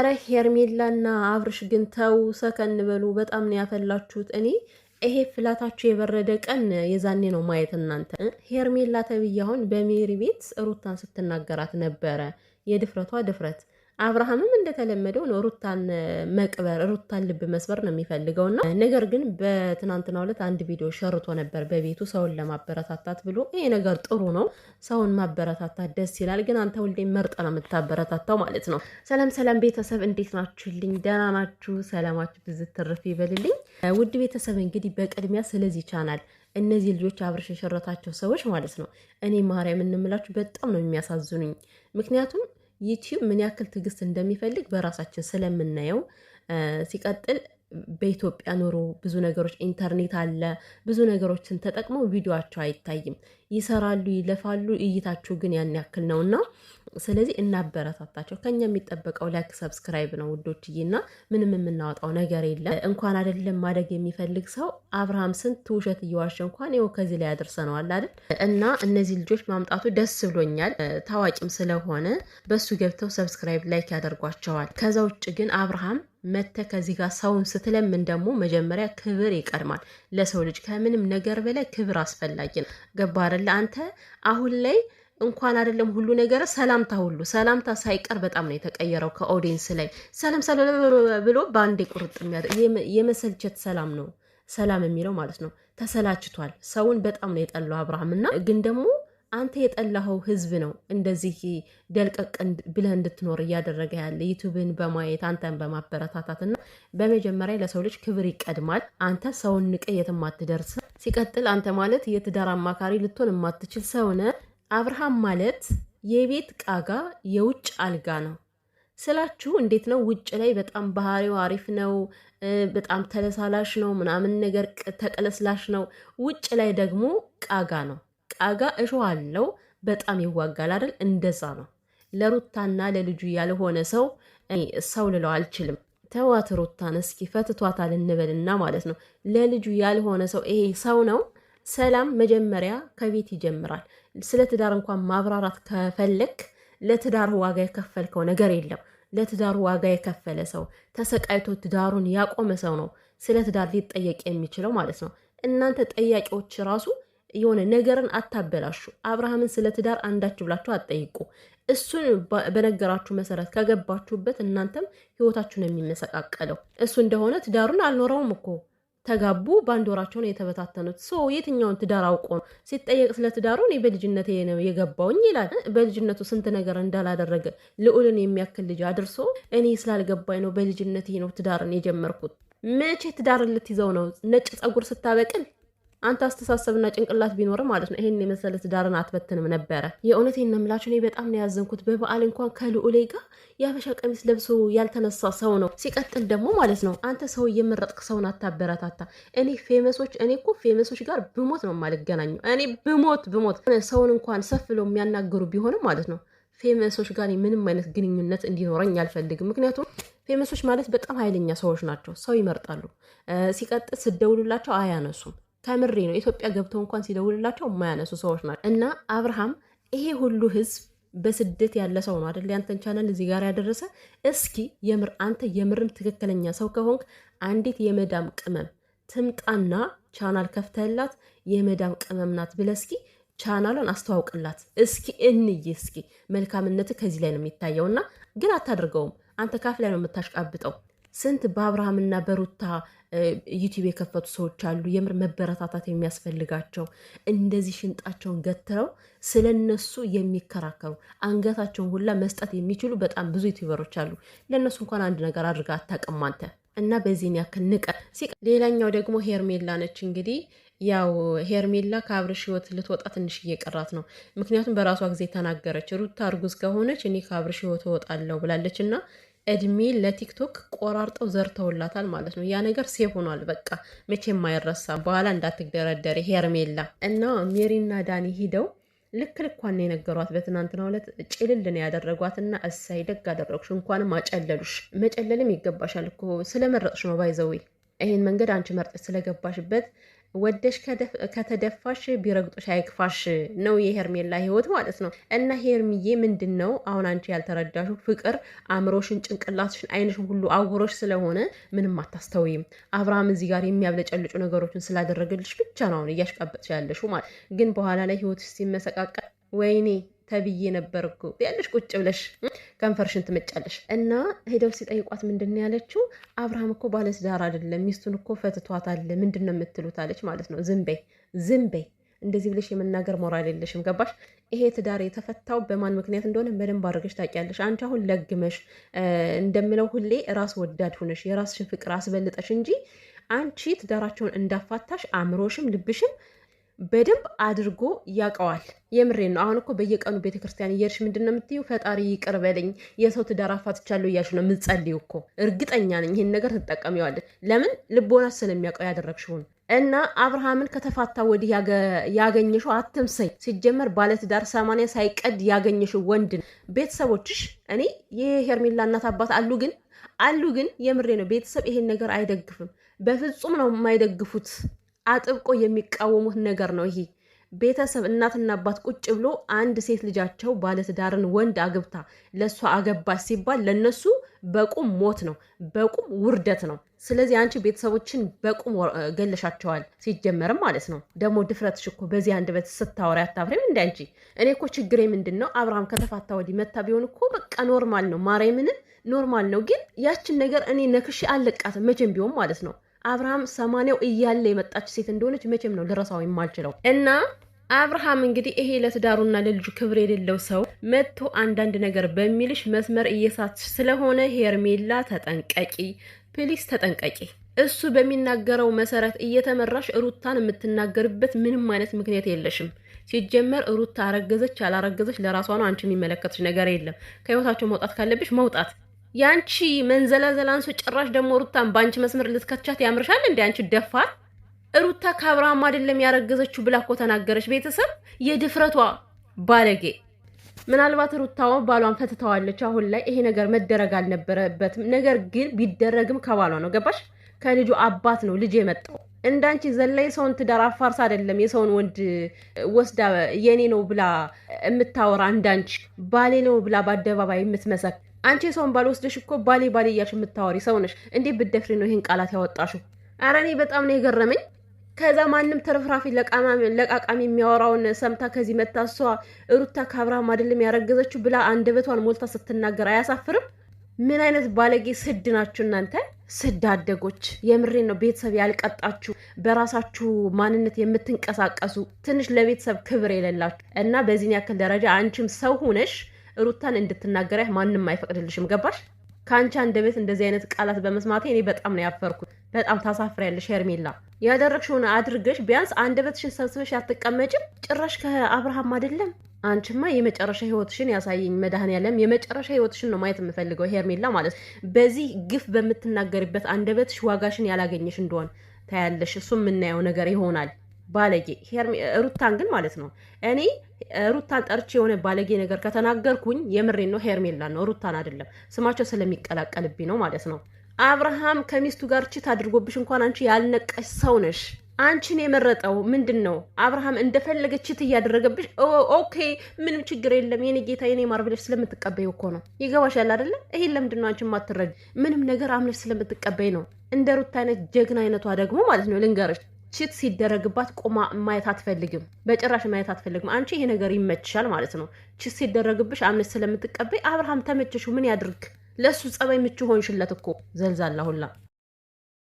አረ ሄርሜላና አብርሽ ግን ተው፣ ሰከን በሉ። በጣም ነው ያፈላችሁት። እኔ ይሄ ፍላታችሁ የበረደ ቀን የዛኔ ነው ማየት። እናንተ ሄርሜላ ተብዬ አሁን በሜሪ ቤት ሩታን ስትናገራት ነበረ። የድፍረቷ ድፍረት። አብርሃምም እንደተለመደው ነው ሩታን መቅበር፣ ሩታን ልብ መስበር ነው የሚፈልገውና ነገር ግን በትናንትናው ዕለት አንድ ቪዲዮ ሸርቶ ነበር በቤቱ ሰውን ለማበረታታት ብሎ። ይሄ ነገር ጥሩ ነው፣ ሰውን ማበረታታት ደስ ይላል። ግን አንተ ሁሌ መርጠ ነው የምታበረታታው ማለት ነው። ሰላም ሰላም ቤተሰብ እንዴት ናችሁልኝ? ደህና ናችሁ? ሰላማችሁ ብዝት ትርፍ ይበልልኝ። ውድ ቤተሰብ እንግዲህ በቅድሚያ ስለዚህ ቻናል እነዚህ ልጆች አብርሽ የሸረታቸው ሰዎች ማለት ነው እኔ ማርያም እንምላችሁ በጣም ነው የሚያሳዝኑኝ። ምክንያቱም ዩቲዩብ ምን ያክል ትዕግስት እንደሚፈልግ በራሳችን ስለምናየው፣ ሲቀጥል በኢትዮጵያ ኑሮ ብዙ ነገሮች ኢንተርኔት አለ፣ ብዙ ነገሮችን ተጠቅመው ቪዲዮቸው አይታይም። ይሰራሉ፣ ይለፋሉ፣ እይታችሁ ግን ያን ያክል ነውና ስለዚህ እናበረታታቸው። ከኛ የሚጠበቀው ላይክ ሰብስክራይብ ነው ውዶችዬና ምንም የምናወጣው ነገር የለም። እንኳን አይደለም ማደግ የሚፈልግ ሰው አብርሃም ስንት ውሸት እየዋሸ እንኳን ይኸው ከዚህ ላይ ያደርሰነዋል አይደል? እና እነዚህ ልጆች ማምጣቱ ደስ ብሎኛል። ታዋቂም ስለሆነ በሱ ገብተው ሰብስክራይብ ላይክ ያደርጓቸዋል። ከዛ ውጭ ግን አብርሃም መተ ከዚህ ጋር ሰውን ስትለምን ደግሞ መጀመሪያ ክብር ይቀድማል። ለሰው ልጅ ከምንም ነገር በላይ ክብር አስፈላጊ ነው። ገባ አይደለ? አንተ አሁን ላይ እንኳን አይደለም ሁሉ ነገር ሰላምታ ሳይቀር በጣም ነው የተቀየረው። ከኦዲየንስ ላይ ሰላም ብሎ በአንዴ ቁርጥ የመሰልቸት ሰላም ነው ሰላም የሚለው ማለት ነው። ተሰላችቷል። ሰውን በጣም ነው የጠላው አብርሃምና ግን ደግሞ አንተ የጠላኸው ህዝብ ነው እንደዚህ ደልቀቅ ብለህ እንድትኖር እያደረገ ያለ ዩቲዩብን በማየት አንተን በማበረታታትና በመጀመሪያ ለሰው ልጅ ክብር ይቀድማል። አንተ ሰውን ንቀ የትም አትደርስ። ሲቀጥል አንተ ማለት የትዳር አማካሪ ልትሆን የማትችል ሰውነ። አብርሃም ማለት የቤት ቃጋ የውጭ አልጋ ነው ስላችሁ እንዴት ነው? ውጭ ላይ በጣም ባህሪው አሪፍ ነው፣ በጣም ተለሳላሽ ነው፣ ምናምን ነገር ተቀለስላሽ ነው። ውጭ ላይ ደግሞ ቃጋ ነው። ቃጋ እሾህ አለው፣ በጣም ይዋጋል አይደል? እንደዛ ነው። ለሩታና ለልጁ ያልሆነ ሰው ሰው ልለው አልችልም። ተዋት ሩታን እስኪ ፈትቷታል እንበልና ማለት ነው። ለልጁ ያልሆነ ሰው ይሄ ሰው ነው? ሰላም መጀመሪያ ከቤት ይጀምራል። ስለ ትዳር እንኳን ማብራራት ከፈለክ ለትዳር ዋጋ የከፈልከው ነገር የለም። ለትዳሩ ዋጋ የከፈለ ሰው ተሰቃይቶ ትዳሩን ያቆመ ሰው ነው ስለ ትዳር ሊጠየቅ የሚችለው ማለት ነው። እናንተ ጠያቂዎች ራሱ የሆነ ነገርን አታበላሹ። አብርሃምን ስለ ትዳር አንዳችሁ ብላችሁ አትጠይቁ። እሱን በነገራችሁ መሰረት ከገባችሁበት እናንተም ህይወታችሁን የሚመሰቃቀለው እሱ እንደሆነ ትዳሩን አልኖረውም እኮ ተጋቡ፣ በአንድ ወራቸውን የተበታተኑት። የትኛውን ትዳር አውቆ ነው ሲጠየቅ ስለ ትዳሩ? እኔ በልጅነቴ ነው የገባውኝ ይላል። በልጅነቱ ስንት ነገር እንዳላደረገ ልዑልን የሚያክል ልጅ አድርሶ እኔ ስላልገባኝ ነው በልጅነቴ ነው ትዳርን የጀመርኩት። መቼ ትዳርን ልትይዘው ነው? ነጭ ፀጉር ስታበቅል አንተ አስተሳሰብና ጭንቅላት ቢኖር ማለት ነው ይሄን የመሰለ ትዳርን አትበትንም ነበረ። የእውነቴን ነው የምላችሁ። እኔ በጣም ነው ያዘንኩት። በበዓል እንኳን ከልዑሌ ጋር የሀበሻ ቀሚስ ለብሶ ያልተነሳ ሰው ነው። ሲቀጥል ደግሞ ማለት ነው አንተ ሰው እየመረጥክ ሰውን አታበረታታ። እኔ እኮ ፌመሶች ጋር ብሞት ነው የማልገናኘው። እኔ ብሞት ሰውን እንኳን ሰፍ ብለው የሚያናገሩ ቢሆንም ማለት ነው ፌመሶች ጋር ምንም አይነት ግንኙነት እንዲኖረኝ አልፈልግም። ምክንያቱም ፌመሶች ማለት በጣም ኃይለኛ ሰዎች ናቸው። ሰው ይመርጣሉ። ሲቀጥል ስደውሉላቸው አያነሱም። ከምሬ ነው። ኢትዮጵያ ገብተው እንኳን ሲደውልላቸው የማያነሱ ሰዎች ናቸው። እና አብርሃም ይሄ ሁሉ ህዝብ በስደት ያለ ሰው ነው አይደል? ያንተን ቻናል እዚህ ጋር ያደረሰ። እስኪ አንተ የምርም ትክክለኛ ሰው ከሆንክ አንዲት የመዳም ቅመም ትምጣና ቻናል ከፍተህላት የመዳም ቅመም ናት ብለህ እስኪ ቻናሏን አስተዋውቅላት። እስኪ እስኪ መልካምነት ከዚህ ላይ ነው የሚታየውና ግን አታደርገውም። አንተ ካፍ ላይ ነው የምታሽቃብጠው። ስንት በአብርሃምና በሩታ ዩቲዩብ የከፈቱ ሰዎች አሉ፣ የምር መበረታታት የሚያስፈልጋቸው እንደዚህ ሽንጣቸውን ገትረው ስለነሱ የሚከራከሩ አንገታቸውን ሁላ መስጠት የሚችሉ በጣም ብዙ ዩቲዩበሮች አሉ። ለእነሱ እንኳን አንድ ነገር አድርጋ አታውቅም አንተ እና በዚህን ያክል ንቀ። ሌላኛው ደግሞ ሄርሜላ ነች። እንግዲህ ያው ሄርሜላ ከአብርሽ ህይወት ልትወጣ ትንሽ እየቀራት ነው። ምክንያቱም በራሷ ጊዜ ተናገረች። ሩታ እርጉዝ ከሆነች እኔ ከአብርሽ ህይወት እወጣለሁ ብላለች እና እድሜ ለቲክቶክ ቆራርጠው ዘርተውላታል ማለት ነው። ያ ነገር ሴፍ ሆኗል። በቃ መቼም አይረሳም። በኋላ እንዳትደረደር ሄርሜላ እና ሜሪና ዳኒ ሂደው ልኳን ነው የነገሯት። በትናንትናው ዕለት ጭልል ነው ያደረጓትና እሳይ ደግ አደረግሽ፣ እንኳንም አጨለሉሽ። መጨለልም ይገባሻል እኮ ስለመረጥሽ ነው። ባይዘዊ ይሄን መንገድ አንቺ መርጠሽ ስለገባሽበት ወደሽ ከተደፋሽ ቢረግጦሽ አይክፋሽ ነው የሄርሜላ ህይወት ማለት ነው። እና ሄርሚዬ ምንድነው አሁን አንቺ ያልተረዳሽው ፍቅር አእምሮሽን፣ ጭንቅላትሽን፣ አይንሽን ሁሉ አውሮሽ ስለሆነ ምንም አታስተውይም። አብርሃም እዚህ ጋር የሚያብለጨልጩ ነገሮችን ስላደረገልሽ ብቻ ነው አሁን እያሽቃበጥሽ ያለሽው ማለት ግን በኋላ ላይ ህይወትሽ ሲመሰቃቀል ወይኔ ተብዬ ነበር እኮ ያለሽ ቁጭ ብለሽ ከንፈርሽን ትመጫለሽ። እና ሄደው ሲጠይቋት ምንድን ያለችው አብርሃም እኮ ባለትዳር አይደለም ሚስቱን እኮ ፈትቷታል፣ ምንድን ነው የምትሉት አለች ማለት ነው። ዝም በይ እንደዚህ ብለሽ የመናገር ሞራል የለሽም ገባሽ? ይሄ ትዳር የተፈታው በማን ምክንያት እንደሆነ በደንብ አድርገሽ ታውቂያለሽ። አንቺ አሁን ለግመሽ እንደምለው ሁሌ ራስ ወዳድ ሆነሽ የራስሽን ፍቅር አስበልጠሽ እንጂ አንቺ ትዳራቸውን እንዳፋታሽ አእምሮሽም ልብሽም በደንብ አድርጎ ያውቀዋል። የምሬን ነው። አሁን እኮ በየቀኑ ቤተክርስቲያን እየሄድሽ ምንድን ነው የምትይው? ፈጣሪ ይቅር በለኝ የሰው ትዳር አፋትቻለሁ እያልሽ ነው የምትጸልይው እኮ። እርግጠኛ ነኝ ይህን ነገር ትጠቀሚዋለሽ። ለምን? ልቦና ስለሚያውቀው ያደረግሽውን እና አብርሃምን ከተፋታ ወዲህ ያገኘሽው አትምሰይ። ሲጀመር ባለትዳር 80 ሳይቀድ ያገኘሽው ወንድ ቤተሰቦችሽ እኔ የሄርሜላ እናት አባት አሉ ግን የምሬ ነው ቤተሰብ ይሄን ነገር አይደግፍም። በፍጹም ነው የማይደግፉት። አጥብቆ የሚቃወሙት ነገር ነው ይሄ። ቤተሰብ እናትና አባት ቁጭ ብሎ አንድ ሴት ልጃቸው ባለትዳርን ወንድ አግብታ ለእሷ አገባች ሲባል ለነሱ በቁም ሞት ነው፣ በቁም ውርደት ነው። ስለዚህ አንቺ ቤተሰቦችን በቁም ገለሻቸዋል ሲጀመርም ማለት ነው። ደግሞ ድፍረትሽ እኮ በዚህ አንድ በት ስታወሪ አታፍሬም እንደ አንቺ። እኔ እኮ ችግሬ ምንድን ነው አብርሃም ከተፋታ ወዲህ መታ ቢሆን እኮ በቃ ኖርማል ነው፣ ማርያምን ኖርማል ነው። ግን ያችን ነገር እኔ ነክሼ አለቃትም መቼም ቢሆን ማለት ነው። አብርሃም 80 እያለ የመጣች ሴት እንደሆነች መቼም ነው ልረሳው የማልችለው። እና አብርሃም እንግዲህ ይሄ ለትዳሩና ለልጁ ክብር የሌለው ሰው መጥቶ አንዳንድ ነገር በሚልሽ መስመር እየሳትሽ ስለሆነ ሄርሜላ ተጠንቀቂ፣ ፕሊስ ተጠንቀቂ። እሱ በሚናገረው መሰረት እየተመራሽ ሩታን የምትናገርበት ምንም አይነት ምክንያት የለሽም። ሲጀመር ሩታ አረገዘች አላረገዘች ለራሷ ነው። አንቺ የሚመለከትሽ ነገር የለም። ከህይወታቸው መውጣት ካለብሽ መውጣት። ያንቺ መንዘላዘል አንሶ ጭራሽ ደግሞ ሩታን በአንቺ መስመር ልትከቻት ያምርሻል እንዴ? አንቺ ደፋር። ሩታ ከአብርሃም አይደለም ያረገዘችው ብላ እኮ ተናገረች። ቤተሰብ የድፍረቷ ባለጌ። ምናልባት ሩታው ባሏን ፈትተዋለች። አሁን ላይ ይሄ ነገር መደረግ አልነበረበትም። ነገር ግን ቢደረግም ከባሏ ነው ገባሽ? ከልጁ አባት ነው ልጅ የመጣው። እንዳንቺ ዘላይ ሰውን ትዳር አፋርሳ አይደለም የሰውን ወንድ ወስዳ የኔ ነው ብላ የምታወራ እንዳንቺ ባሌ ነው ብላ በአደባባይ የምትመሰክ አንቺ የሰውን ባል ወስደሽ እኮ ባሌ እያልሽ የምታወሪ ሰው ነሽ። እንዴት ብትደፍሪ ነው ይህን ቃላት ያወጣሽው? ኧረ እኔ በጣም ነው የገረመኝ። ከዛ ማንም ተረፍራፊ ለቃቃሚ የሚያወራውን ሰምታ ከዚህ መታ እሷ ሩታ ከአብርሃም አይደለም ያረገዘችው ብላ አንደበቷን ሞልታ ስትናገር አያሳፍርም? ምን አይነት ባለጌ ስድ ናችሁ እናንተ ስድ አደጎች። የምሬን ነው። ቤተሰብ ያልቀጣችሁ በራሳችሁ ማንነት የምትንቀሳቀሱ ትንሽ ለቤተሰብ ክብር የሌላችሁ እና በዚህን ያክል ደረጃ አንቺም ሰው ሆነሽ ሩታን እንድትናገሪያ ማንም አይፈቅድልሽም። ገባሽ? ከአንቺ አንደበት እንደዚህ አይነት ቃላት በመስማቴ እኔ በጣም ነው ያፈርኩት። በጣም ታሳፍሪያለሽ ሄርሜላ። ያደረግሽውን አድርገሽ ቢያንስ አንደበትሽን ሰብስበሽ አትቀመጭም? ጭራሽ ከአብርሃም አይደለም። አንቺማ የመጨረሻ ህይወትሽን ያሳየኝ መድኃኒዓለም። የመጨረሻ ህይወትሽን ነው ማየት የምፈልገው ሄርሜላ ማለት። በዚህ ግፍ በምትናገሪበት አንደበትሽ ዋጋሽን ያላገኘሽ እንደሆን ታያለሽ። እሱ የምናየው ነገር ይሆናል። ባለጌ ሩታን ግን ማለት ነው እኔ ሩታን ጠርቼ የሆነ ባለጌ ነገር ከተናገርኩኝ የምሬን ነው ሄርሜላ ነው ሩታን አይደለም። ስማቸው ስለሚቀላቀልብኝ ነው ማለት ነው። አብርሃም ከሚስቱ ጋር ችት አድርጎብሽ እንኳን አንቺ ያልነቀሽ ሰው ነሽ። አንቺን የመረጠው ምንድን ነው? አብርሃም እንደፈለገ ችት እያደረገብሽ ኦኬ ምንም ችግር የለም የኔ ጌታ የኔ ማር ብለሽ ስለምትቀበይ እኮ ነው። ይገባሻል አይደለ? ይሄን ለምንድን ነው አንቺ ማትረጂ? ምንም ነገር አምነሽ ስለምትቀበይ ነው። እንደ ሩታ አይነት ጀግና አይነቷ ደግሞ ማለት ነው ልንገርሽ ችት ሲደረግባት ቆማ ማየት አትፈልግም። በጭራሽ ማየት አትፈልግም። አንቺ ይሄ ነገር ይመችሻል ማለት ነው። ችት ሲደረግብሽ አምነሽ ስለምትቀበይ አብርሃም ተመቸሽው ምን ያድርግ? ለሱ ጸባይ ምቹ ሆንሽለት እኮ ዘልዛላ ሁላ